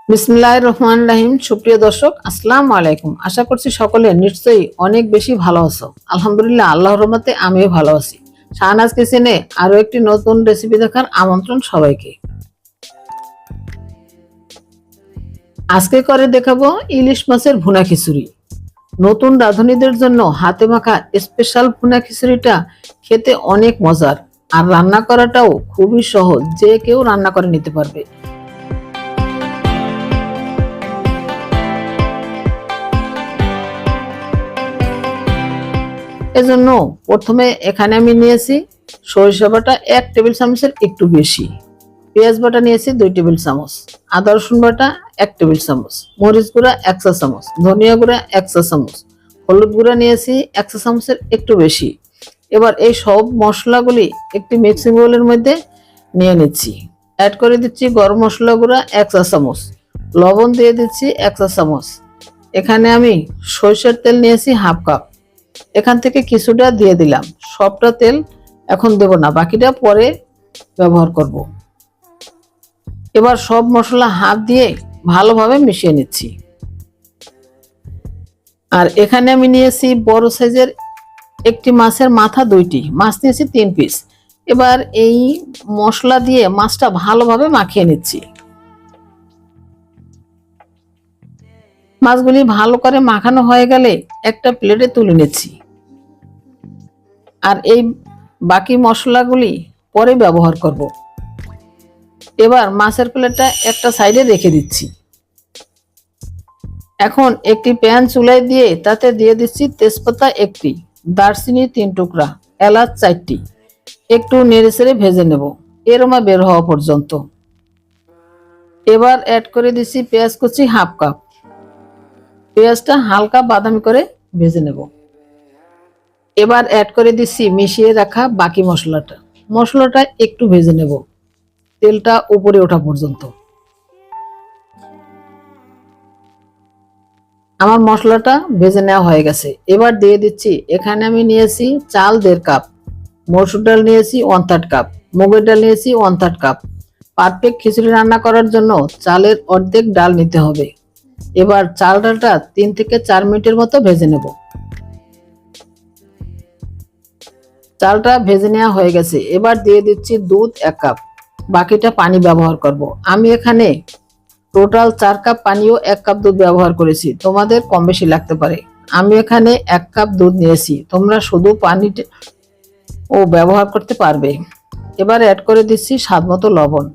বিসমিল্লাহির রহমানির রহিম। সুপ্রিয় দর্শক, আসসালামু আলাইকুম। আশা করছি সকলে নিশ্চয়ই অনেক বেশি ভালো আছো। আলহামদুলিল্লাহ, আল্লাহর রহমতে আমিও ভালো আছি। শাহনাজ কিচেনে আরো একটি নতুন রেসিপি দেখার আমন্ত্রণ সবাইকে। আজকে করে দেখাবো ইলিশ মাছের ভুনা খিচুড়ি। নতুন রাঁধুনিদের জন্য হাতে মাখা স্পেশাল ভুনা খিচুড়িটা খেতে অনেক মজার, আর রান্না করাটাও খুবই সহজ, যে কেউ রান্না করে নিতে পারবে। এজন্য প্রথমে এখানে আমি নিয়েছি সরিষা বাটা 1 টেবিল চামচের একটু বেশি, পেঁয়াজ বাটা নিয়েছি 2 টেবিল চামচ, আদা রসুন বাটা 1 টেবিল চামচ, মরিচ গুঁড়া 1 চা চামচ, ধনিয়া গুঁড়া 1 চা চামচ, হলুদ গুঁড়া নিয়েছি 1 চা চামচের একটু বেশি। এবার এই সব মশলাগুলি একটি মিক্সিং বোলের মধ্যে নিয়ে নিচ্ছি। অ্যাড করে দিচ্ছি গরম মশলা গুঁড়া 1 চা চামচ, লবণ দিয়ে দিচ্ছি 1 চা চামচ। এখানে আমি সরিষার তেল নিয়েছি হাফ কাপ, এখান থেকে কিছুটা দিয়ে দিলাম। সবটা তেল এখন দেব না, বাকিটা পরে ব্যবহার করব। এবার সব মশলা হাত দিয়ে ভালোভাবে মিশিয়ে নিচ্ছি। আর এখানে আমি নিয়েছি বড় সাইজের একটি মাছের মাথা, 2টি মাছ নিয়েছি 3 পিস। এবার এই মশলা দিয়ে মাছটা ভালোভাবে মাখিয়ে নিচ্ছি। মাছগুলি ভালো করে মাখানো হয়ে গেলে একটা প্লেটে তুলে নিচ্ছি। আর এই বাকি মশলাগুলি পরে ব্যবহার করব। এবার মাছের প্লেটটা একটা সাইডে রেখে দিচ্ছি। এখন একটি প্যান চুলায় দিয়ে তাতে দিয়ে দিচ্ছি তেজপাতা 1টি, দারচিনি 3 টুকরা, এলাচ 4টি। একটু নেড়েচেড়ে ভেজে নেব এরমা বের হওয়া পর্যন্ত। এবার অ্যাড করে দিচ্ছি পেঁয়াজ কুচি হাফ কাপ। পেঁয়াজটা হালকা বাদামি করে ভেজে নেব। এবার অ্যাড করে দিচ্ছি মিশিয়ে রাখা বাকি মশলাটা একটু ভেজে নেব তেলটা উপরে ওঠা পর্যন্ত। আমার মশলাটা ভেজে নেওয়া হয়ে গেছে। এবার দিয়ে দিচ্ছি, এখানে আমি নিয়েছি চাল 1.5 কাপ, মসুর ডাল নিয়েছি 1/3 কাপ, মুগের ডাল নিয়েছি 1/3 কাপ। পারফেক্ট খিচুড়ি রান্না করার জন্য চালের অর্ধেক ডাল নিতে হবে। এবার চাল ডালটা 3 থেকে 4 মিনিটের মতো ভেজে নেব। চালটা ভেজে নেওয়া হয়ে গেছে। এবার দিয়ে দিচ্ছি দুধ 1 কাপ, বাকিটা পানি ব্যবহার করব। আমি এখানে টোটাল 4 কাপ পানি ও 1 কাপ দুধ ব্যবহার করেছি, তোমাদের কম বেশি লাগতে পারে। আমি এখানে 1 কাপ দুধ নিয়েছি, তোমরা শুধু পানি ও ব্যবহার করতে পারবে। এবার অ্যাড করে দিচ্ছি স্বাদ মতো লবণ,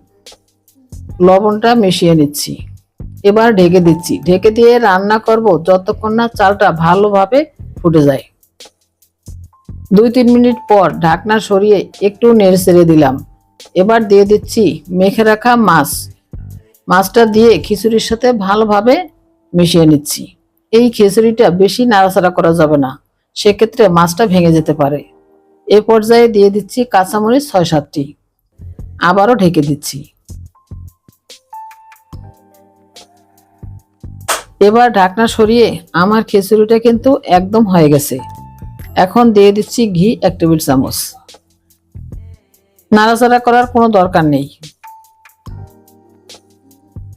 লবণটা মিশিয়ে নিচ্ছি। এবার ঢেকে দিচ্ছি, ঢেকে দিয়ে রান্না করব যতক্ষণ না চালটা ভালোভাবে ফুটে যায়। 2-3 মিনিট পর ঢাকনা সরিয়ে একটু নেড়েচেড়ে দিলাম। এবার দিয়ে দিচ্ছি মেখে রাখা মাছটা দিয়ে খিচুড়ির সাথে ভালোভাবে মিশিয়ে নিচ্ছি। এই খিচুড়িটা বেশি নাড়াচাড়া করা যাবে না, সেক্ষেত্রে মাছটা ভেঙে যেতে পারে। এ পর্যায়ে দিয়ে দিচ্ছি কাঁচামরিচ 6-7টি, আবারও ঢেকে দিচ্ছি। এবার ঢাকনা সরিয়ে আমার খিচুড়িটা কিন্তু একদম হয়ে গেছে। এখন দিয়ে দিচ্ছি ঘি 1 টেবিল চামচ। নাড়াচাড়া করার কোনো দরকার নেই।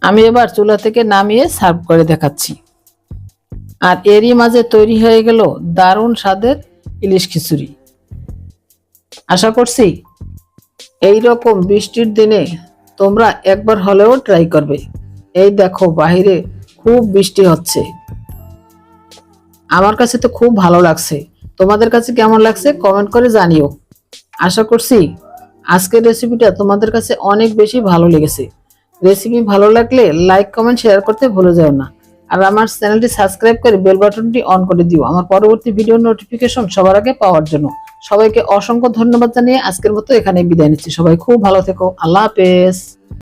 আমি এবার চুলা থেকে নামিয়ে সার্ভ করে দেখাচ্ছি। আর এরই মাঝে তৈরি হয়ে গেল দারুণ স্বাদের ইলিশ খিচুড়ি। আশা করছি এই রকম বৃষ্টির দিনে তোমরা একবার হলেও ট্রাই করবে। এই দেখো বাহিরে খুব বৃষ্টি হচ্ছে, আমার কাছে তো খুব ভালো লাগছে। তোমাদের কাছে কেমন লাগছে কমেন্ট করে জানিও। আশা করছি আজকের রেসিপিটা তোমাদের কাছে অনেক বেশি ভালো লেগেছে। রেসিপি ভালো লাগলে লাইক কমেন্ট শেয়ার করতে ভুলে যাও না। আর আমার চ্যানেলটি সাবস্ক্রাইব করে বেল বাটনটি অন করে দিও আমার পরবর্তী ভিডিও নোটিফিকেশন সবার আগে পাওয়ার জন্য। সবাইকে অসংখ্য ধন্যবাদ জানিয়ে আজকের মতো এখানে বিদায় নিচ্ছি। সবাই খুব ভালো থেকো। আল্লাহ হাফেজ।